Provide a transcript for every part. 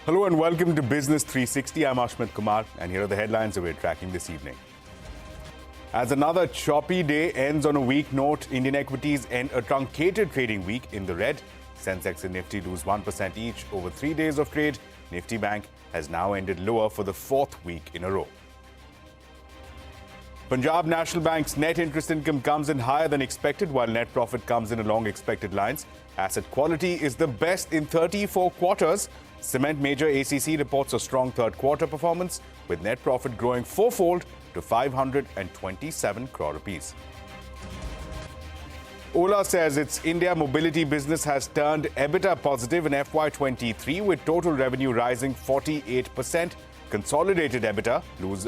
Hello and welcome to Business 360. I'm Ashmit Kumar and here are the headlines that we're tracking this evening. As another choppy day ends on a weak note, Indian equities end a truncated trading week in the red. Sensex and Nifty lose 1% each over 3 days of trade. Nifty Bank has now ended lower for the fourth week in a row. Punjab National Bank's net interest income comes in higher than expected, while net profit comes in along expected lines. Asset quality is the best in 34 quarters. Cement major ACC reports a strong third quarter performance, with net profit growing fourfold to 527 crore rupees. Ola says its India mobility business has turned EBITDA positive in FY23, with total revenue rising 48%. Consolidated EBITDA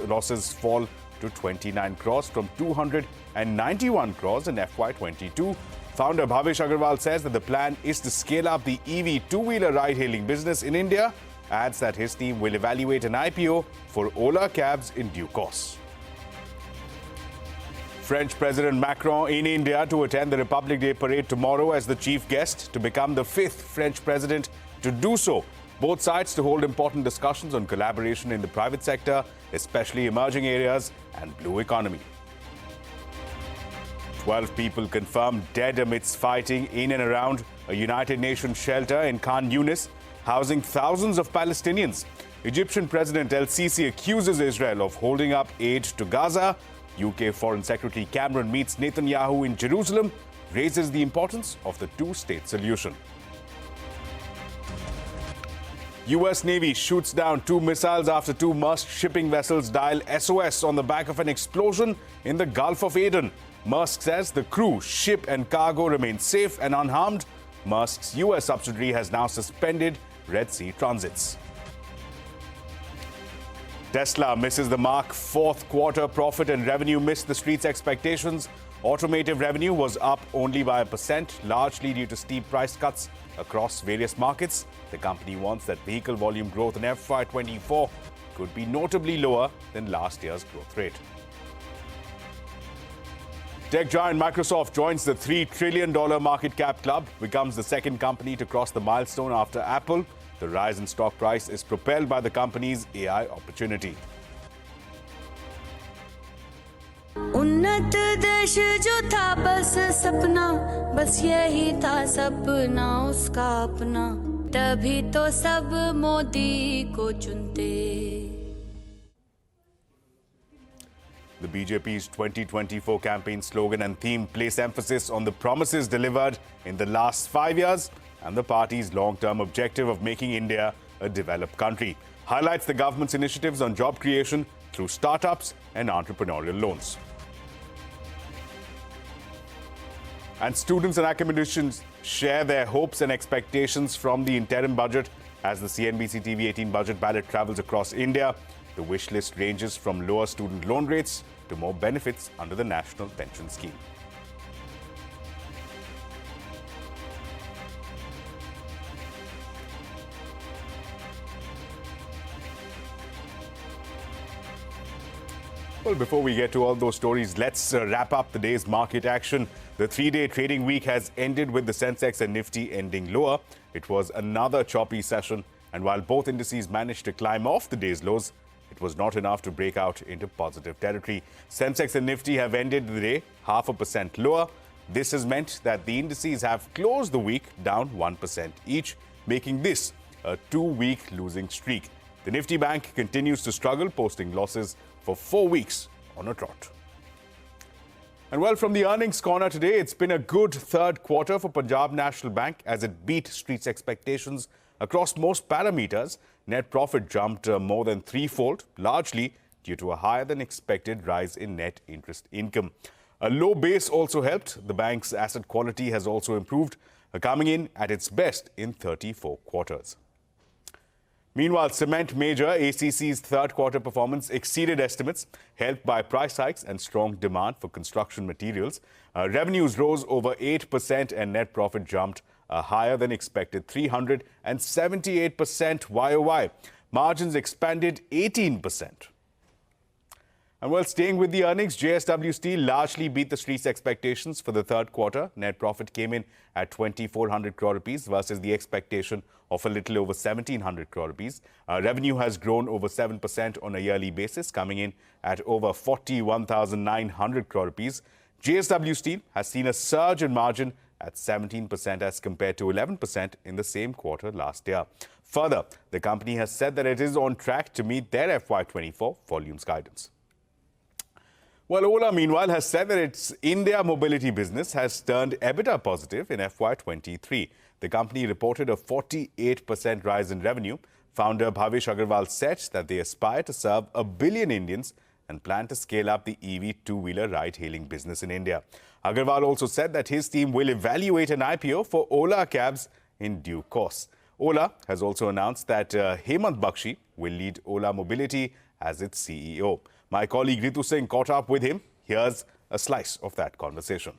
losses fall to 29 crores from 291 crores in FY22. Founder Bhavesh Agarwal says that the plan is to scale up the EV two-wheeler ride-hailing business in India. Adds that his team will evaluate an IPO for Ola cabs in due course. French President Macron in India to attend the Republic Day parade tomorrow as the chief guest, to become the fifth French president to do so. Both sides to hold important discussions on collaboration in the private sector, especially emerging areas and blue economy. 12 people confirmed dead amidst fighting in and around a United Nations shelter in Khan Yunis, housing thousands of Palestinians. Egyptian President El-Sisi accuses Israel of holding up aid to Gaza. UK Foreign Secretary Cameron meets Netanyahu in Jerusalem, raises the importance of the two-state solution. US Navy shoots down 2 missiles after 2 Maersk shipping vessels dial SOS on the back of an explosion in the Gulf of Aden. Maersk says the crew, ship and cargo remain safe and unharmed. Maersk's US subsidiary has now suspended Red Sea transits. Tesla misses the mark. Fourth quarter profit and revenue missed the street's expectations. Automotive revenue was up only by 1%, largely due to steep price cuts across various markets. The company warns that vehicle volume growth in FY24 could be notably lower than last year's growth rate. Tech giant Microsoft joins the $3 trillion market cap club, becomes the second company to cross the milestone after Apple. The rise in stock price is propelled by the company's AI opportunity. उन्नत देश जो था बस सपना, बस यही था सपना उसका अपना, तभी तो सब मोदी को चुनते. The BJP's 2024 campaign slogan and theme place emphasis on the promises delivered in the last 5 years and the party's long-term objective of making India a developed country. Highlights the government's initiatives on job creation through startups and entrepreneurial loans. And students and academicians share their hopes and expectations from the interim budget as the CNBC-TV18 budget ballot travels across India. The wish list ranges from lower student loan rates to more benefits under the National Pension Scheme. Well, before we get to all those stories, let's wrap up the day's market action. The 3-day trading week has ended with the Sensex and Nifty ending lower. It was another choppy session, and while both indices managed to climb off the day's lows, it was not enough to break out into positive territory. Sensex and Nifty have ended the day 0.5% lower. This has meant that the indices have closed the week down 1% each, making this a 2-week losing streak. The Nifty Bank continues to struggle, posting losses for 4 weeks on a trot. And well, from the earnings corner today, it's been a good third quarter for Punjab National Bank as it beat streets' expectations across most parameters. Net profit jumped more than threefold, largely due to a higher than expected rise in net interest income. A low base also helped. The bank's asset quality has also improved, coming in at its best in 34 quarters. Meanwhile, cement major ACC's third quarter performance exceeded estimates, helped by price hikes and strong demand for construction materials. Revenues rose over 8% and net profit jumped a higher than expected 378% YOY. Margins expanded 18%. And while staying with the earnings, JSW Steel largely beat the street's expectations for the third quarter. Net profit came in at 2,400 crore rupees versus the expectation of a little over 1,700 crore rupees. Revenue has grown over 7% on a yearly basis, coming in at over 41,900 crore rupees. JSW Steel has seen a surge in margin at 17% as compared to 11% in the same quarter last year. Further, the company has said that it is on track to meet their FY24 volumes guidance. Well, Ola, meanwhile, has said that its India mobility business has turned EBITDA positive in FY23. The company reported a 48% rise in revenue. Founder Bhavish Agarwal said that they aspire to serve 1 billion Indians and plan to scale up the EV two-wheeler ride-hailing business in India. Agarwal also said that his team will evaluate an IPO for Ola Cabs in due course. Ola has also announced that Hemant Bakshi will lead Ola Mobility as its CEO. My colleague Ritu Singh caught up with him. Here's a slice of that conversation.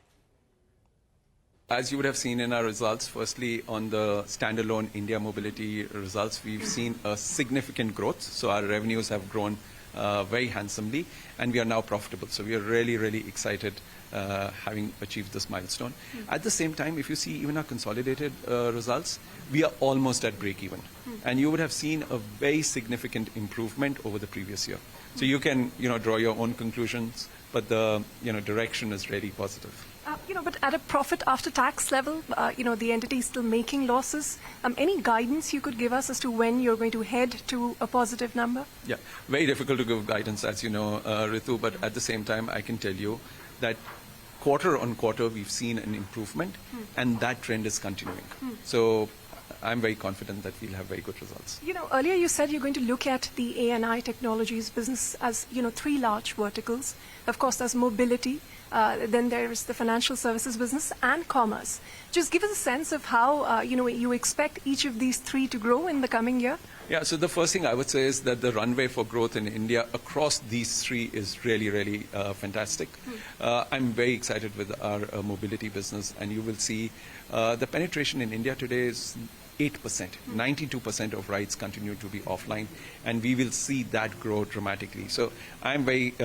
As you would have seen in our results, firstly, on the standalone India mobility results, we've seen a significant growth. So our revenues have grown very handsomely, and we are now profitable. So we are really, really excited having achieved this milestone. At the same time, if you see even our consolidated results, we are almost at break-even. And you would have seen a very significant improvement over the previous year. So you can, draw your own conclusions, but the, direction is really positive. But at a profit after tax level, the entity is still making losses. Any guidance you could give us as to when you're going to head to a positive number? Yeah, very difficult to give guidance, as you know, Ritu, but at the same time, I can tell you that quarter on quarter, we've seen an improvement, and that trend is continuing. So I'm very confident that we'll have very good results. Earlier you said you're going to look at the A&I technologies business as, three large verticals. Of course, there's mobility, then there's the financial services business and commerce. Just give us a sense of how, you expect each of these three to grow in the coming year. Yeah, so the first thing I would say is that the runway for growth in India across these three is really, really fantastic. I'm very excited with our mobility business, and you will see the penetration in India today is 8%. 92% of rides continue to be offline, and we will see that grow dramatically. So I'm very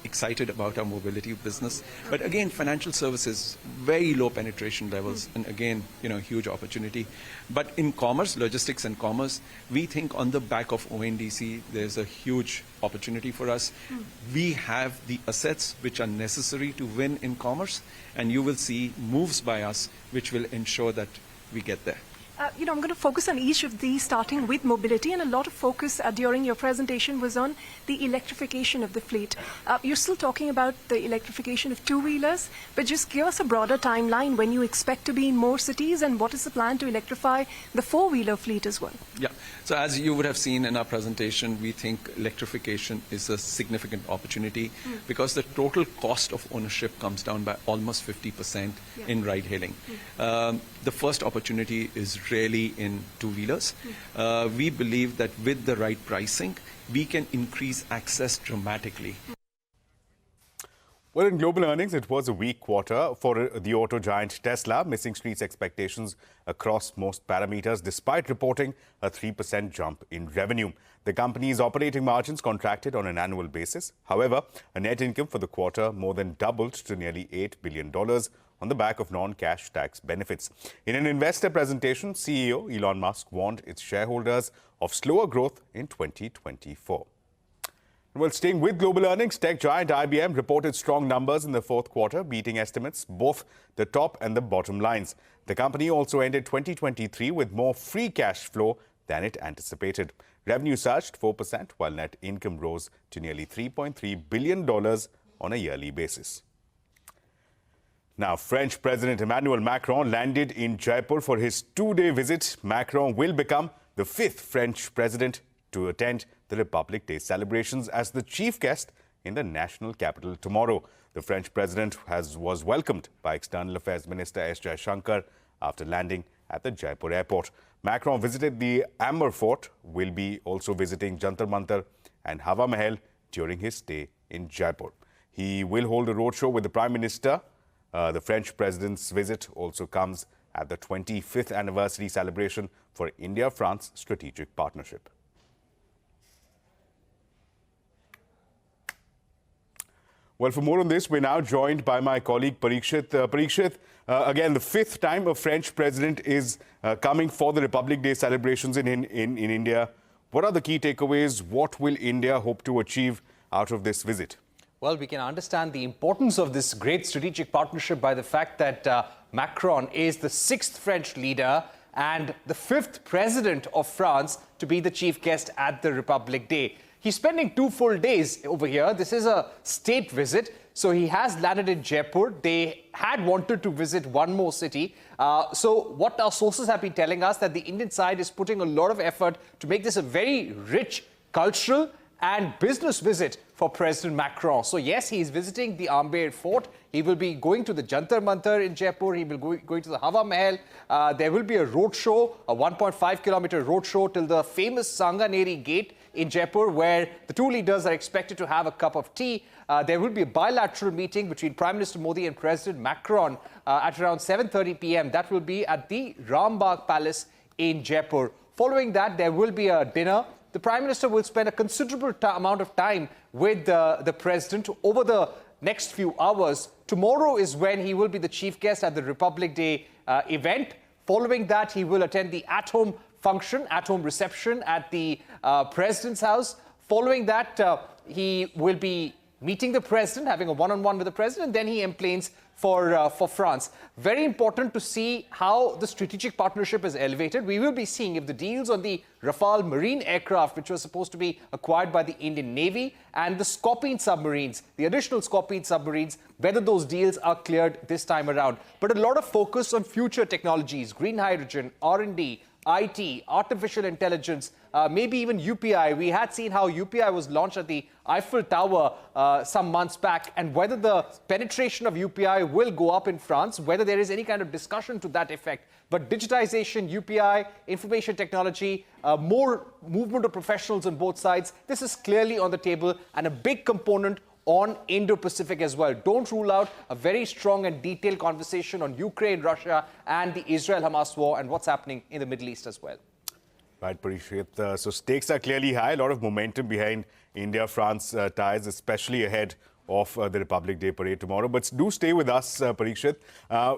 excited about our mobility business. But again, financial services, very low penetration levels, and again, huge opportunity. But in commerce, logistics and commerce, we think on the back of ONDC, there's a huge opportunity for us. We have the assets which are necessary to win in commerce, and you will see moves by us which will ensure that we get there. I'm going to focus on each of these, starting with mobility, and a lot of focus during your presentation was on the electrification of the fleet. You're still talking about the electrification of two-wheelers, but just give us a broader timeline when you expect to be in more cities, and what is the plan to electrify the four-wheeler fleet as well? Yeah, so as you would have seen in our presentation, we think electrification is a significant opportunity because the total cost of ownership comes down by almost 50% in ride-hailing. The first opportunity is really in two-wheelers. We believe that with the right pricing, we can increase access dramatically. Well, in global earnings, it was a weak quarter for the auto giant Tesla, missing streets' expectations across most parameters, despite reporting a 3% jump in revenue. The company's operating margins contracted on an annual basis. However, a net income for the quarter more than doubled to nearly $8 billion on the back of non-cash tax benefits. In an investor presentation, CEO Elon Musk warned its shareholders of slower growth in 2024. Well, staying with global earnings, tech giant IBM reported strong numbers in the fourth quarter, beating estimates, both the top and the bottom lines. The company also ended 2023 with more free cash flow than it anticipated. Revenue surged 4%, while net income rose to nearly $3.3 billion on a yearly basis. Now, French President Emmanuel Macron landed in Jaipur for his two-day visit. Macron will become the fifth French president to attend the Republic Day celebrations as the chief guest in the national capital tomorrow. The French president was welcomed by External Affairs Minister S. Jaishankar after landing at the Jaipur airport. Macron visited the Amber Fort, will be also visiting Jantar Mantar and Hawa Mahal during his stay in Jaipur. He will hold a roadshow with the Prime Minister. The French president's visit also comes at the 25th anniversary celebration for India-France strategic partnership. Well, for more on this, we're now joined by my colleague Parikshit. Parikshit, again, the fifth time a French president is coming for the Republic Day celebrations in India. What are the key takeaways? What will India hope to achieve out of this visit? Well, we can understand the importance of this great strategic partnership by the fact that Macron is the sixth French leader and the fifth president of France to be the chief guest at the Republic Day. He's spending 2 full days over here. This is a state visit, so he has landed in Jaipur. They had wanted to visit one more city. So what our sources have been telling us that the Indian side is putting a lot of effort to make this a very rich cultural and business visit for President Macron. So yes, he is visiting the Amber Fort. He will be going to the Jantar Mantar in Jaipur. He will be going to the Hawa Mahal. There will be a road show, a 1.5-kilometer road show till the famous Sanganeri Gate in Jaipur, where the two leaders are expected to have a cup of tea. There will be a bilateral meeting between Prime Minister Modi and President Macron at around 7:30 p.m. That will be at the Rambagh Palace in Jaipur. Following that, there will be a dinner. The Prime Minister will spend a considerable amount of time with the President over the next few hours. Tomorrow is when he will be the chief guest at the Republic Day event. Following that, he will attend the at-home function, at-home reception at the President's house. Following that, he will be meeting the President, having a one-on-one with the President, and then he enplanes for France. Very important to see how the strategic partnership is elevated. We will be seeing if the deals on the Rafale marine aircraft, which was supposed to be acquired by the Indian Navy, and the Scorpene submarines, the additional Scorpene submarines, whether those deals are cleared this time around. But a lot of focus on future technologies, green hydrogen, R&D, IT, artificial intelligence, maybe even UPI. We had seen how UPI was launched at the Eiffel Tower some months back, and whether the penetration of UPI will go up in France, whether there is any kind of discussion to that effect. But digitization, UPI, information technology, more movement of professionals on both sides, this is clearly on the table and a big component on Indo-Pacific as well. Don't rule out a very strong and detailed conversation on Ukraine, Russia, and the Israel-Hamas war and what's happening in the Middle East as well. Right, Parikshit. So stakes are clearly high. A lot of momentum behind India-France ties, especially ahead of the Republic Day parade tomorrow. But do stay with us, Parikshit.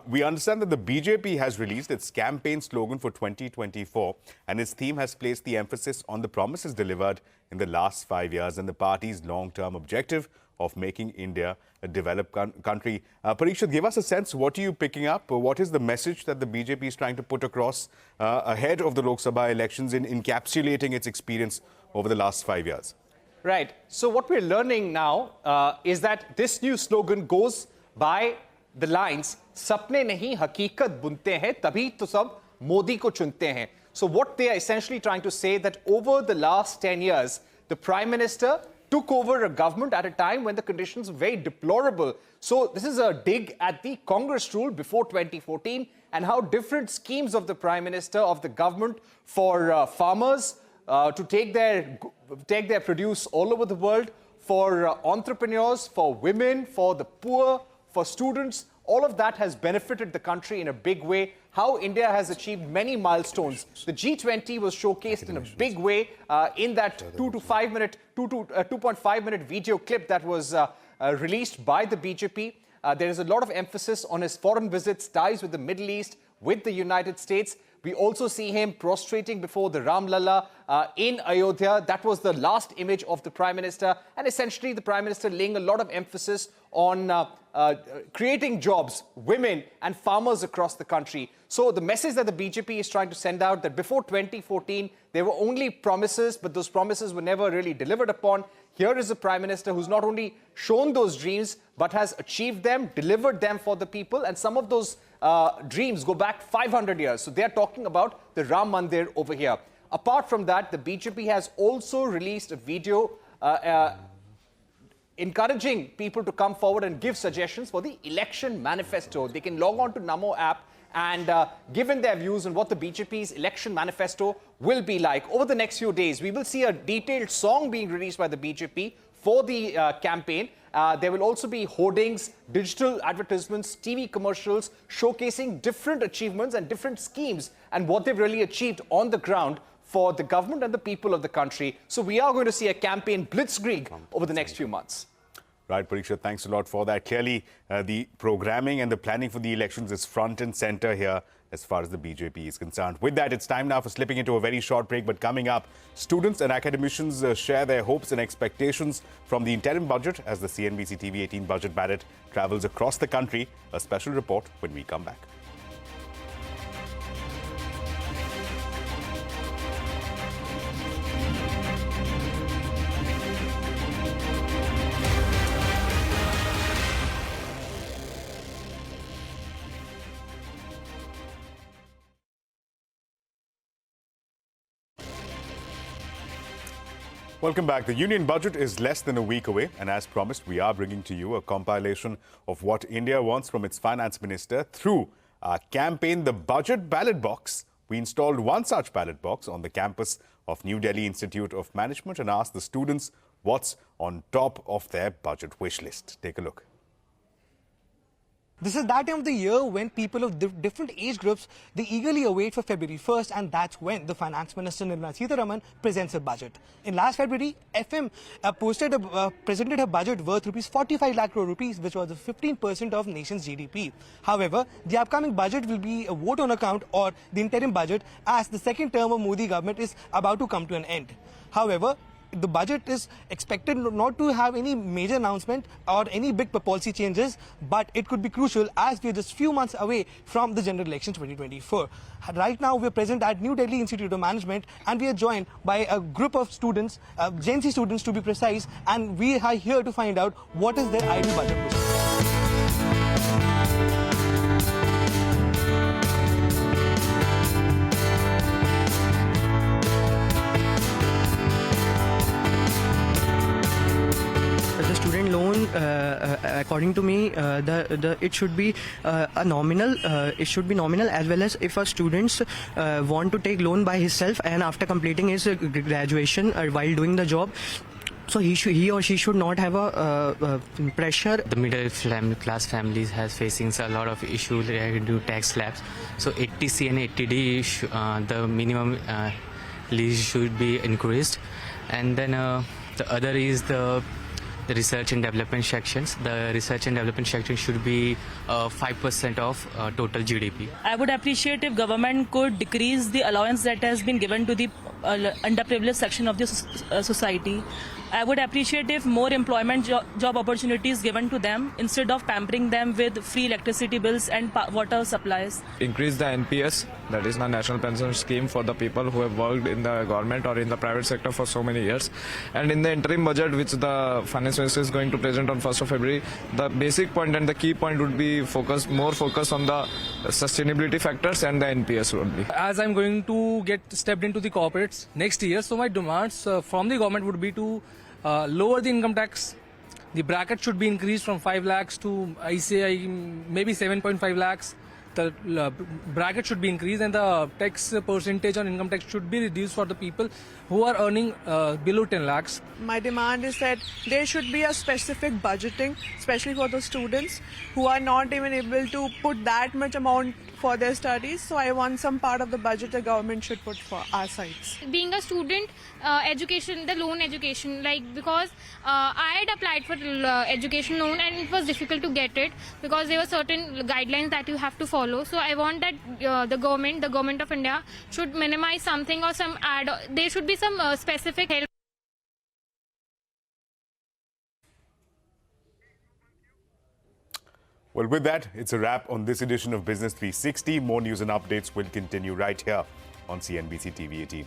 We understand that the BJP has released its campaign slogan for 2024, and its theme has placed the emphasis on the promises delivered in the last 5 years and the party's long-term objective of making India a developed country. Parikshit, give us a sense. What are you picking up? What is the message that the BJP is trying to put across ahead of the Lok Sabha elections in encapsulating its experience over the last 5 years? Right. So what we're learning now is that this new slogan goes by the lines, "Sapne nahi hakikat bunte hain, tabhi to sab Modi ko chunte hain." So what they are essentially trying to say that over the last 10 years, the Prime Minister took over a government at a time when the conditions were very deplorable. So this is a dig at the Congress rule before 2014 and how different schemes of the Prime Minister, of the government for farmers to take their produce all over the world, for entrepreneurs, for women, for the poor, for students, all of that has benefited the country in a big way. How India has achieved many milestones. The G20 was showcased in a big way in that 2.5 minute video clip that was released by the BJP. There is a lot of emphasis on his foreign visits, ties with the Middle East, with the United States. We also see him prostrating before the Ram Lalla in Ayodhya. That was the last image of the Prime Minister. And essentially, the Prime Minister laying a lot of emphasis on creating jobs, women and farmers across the country. So the message that the BJP is trying to send out that before 2014, there were only promises, but those promises were never really delivered upon. Here is a Prime Minister who's not only shown those dreams, but has achieved them, delivered them for the people. And some of those dreams go back 500 years. So they're talking about the Ram Mandir over here. Apart from that, the BJP has also released a video encouraging people to come forward and give suggestions for the election manifesto. They can log on to Namo app and give in their views on what the BJP's election manifesto will be like. Over the next few days, we will see a detailed song being released by the BJP for the campaign. There will also be hoardings, digital advertisements, TV commercials showcasing different achievements and different schemes and what they've really achieved on the ground for the government and the people of the country. So we are going to see a campaign blitzkrieg over the next few months. Right, Pariksha, thanks a lot for that. Clearly, the programming and the planning for the elections is front and center here as far as the BJP is concerned. With that, it's time now for slipping into a very short break. But coming up, students and academicians share their hopes and expectations from the interim budget as the CNBC-TV18 budget ballot travels across the country. A special report when we come back. Welcome back. The union budget is less than a week away, and as promised, we are bringing to you a compilation of what India wants from its finance minister through our campaign, the Budget Ballot Box. We installed one such ballot box on the campus of New Delhi Institute of Management and asked the students what's on top of their budget wish list. Take a look. This is that time of the year when people of different age groups, they eagerly await for February 1st, and that's when the Finance Minister Nirmala Sitharaman presents her budget. In last February, FM presented her budget worth rupees 45 lakh crore rupees, which was 15% of nation's GDP. However, the upcoming budget will be a vote on account or the interim budget, as the second term of Modi government is about to come to an end. However, the budget is expected not to have any major announcement or any big policy changes, but it could be crucial as we are just few months away from the general election 2024. Right now, we are present at New Delhi Institute of Management, and we are joined by a group of students, Gen Z students to be precise, and we are here to find out what is their ideal budget wish. The student loan, according to me, it should be a nominal. It should be nominal, as well as if a student want to take loan by himself and after completing his graduation while doing the job, so he or she should not have a pressure. The middle class families has facing a lot of issues related to tax slabs. So 80C and 80D, the minimum lease should be increased, and then the other is the research and development sections. The research and development section should be 5% of total GDP. I would appreciate if government could decrease the allowance that has been given to the underprivileged section of the society. I would appreciate if more employment job opportunities given to them instead of pampering them with free electricity bills and water supplies. Increase the NPS, that is the National Pension Scheme, for the people who have worked in the government or in the private sector for so many years. And in the interim budget, which the Finance Minister is going to present on 1st of February, the basic point and the key point would be more focus on the sustainability factors and the NPS only. As I'm going to get stepped into the corporates next year, so my demands from the government would be to lower the income tax. The bracket should be increased from 5 lakhs to, maybe 7.5 lakhs. The bracket should be increased, and the tax percentage on income tax should be reduced for the people who are earning below 10 lakhs. My demand is that there should be a specific budgeting, especially for the students who are not even able to put that much amount for their studies. So I want some part of the budget the government should put for our sides. Being a student, education, the loan education, because I had applied for education loan and it was difficult to get it because there were certain guidelines that you have to follow. So I want that the government of India should minimize something or there should be some specific help. Well, with that, it's a wrap on this edition of Business 360. More news and updates will continue right here on CNBC TV 18.